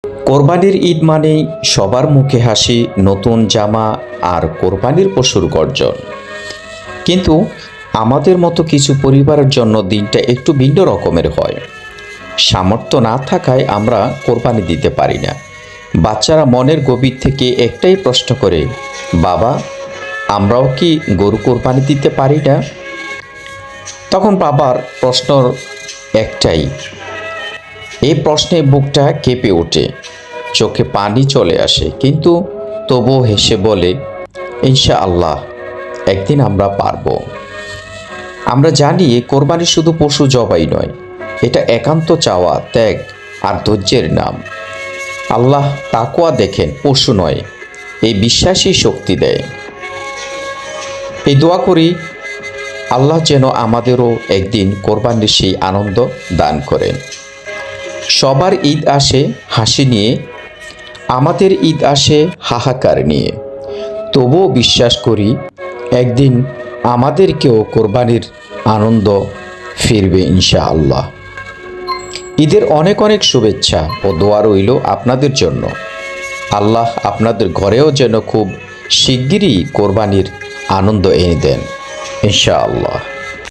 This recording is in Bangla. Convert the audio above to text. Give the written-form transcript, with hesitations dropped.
কোরবানির ঈদ মানেই সবার মুখে হাসি, নতুন জামা আর কোরবানির পশুর গর্জন। কিন্তু আমাদের মতো কিছু পরিবারের জন্য দিনটা একটু ভিন্ন রকমের হয়। সামর্থ্য না থাকায় আমরা কোরবানি দিতে পারি না। বাচ্চারা মনের গভীর থেকে একটাই প্রশ্ন করে, বাবা, আমরাও কি গরু কোরবানি দিতে পারি না? তখন বাবার প্রশ্ন একটাই, এই প্রশ্নে বুকটা কেঁপে ওঠে, চোখে পানি চলে আসে, কিন্তু তবুও হেসে বলে, ইনশাআল্লাহ একদিন আমরা পারবো। আমরা জানি কোরবানি শুধু পশু জবাই নয়, এটা একান্ত চাওয়া, ত্যাগ আর ধৈর্যের নাম। আল্লাহ তাকওয়া দেখেন, পশু নয়, এই বিশ্বাসই শক্তি দেয়। এই দোয়া করি, আল্লাহ যেন আমাদেরও একদিন কোরবানির সেই আনন্দ দান করেন। সবার ঈদ আসে হাসি নিয়ে, আমাদের ঈদ আসে হাহাকার নিয়ে। তবুও বিশ্বাস করি একদিন আমাদেরকেও কোরবানির আনন্দ ফিরবে ইনশাআল্লাহ। ঈদের অনেক অনেক শুভেচ্ছা ও দোয়া রইল আপনাদের জন্য। আল্লাহ আপনাদের ঘরেও যেন খুব শিগগিরই কোরবানির আনন্দ এনে দেন ইনশাআল্লাহ।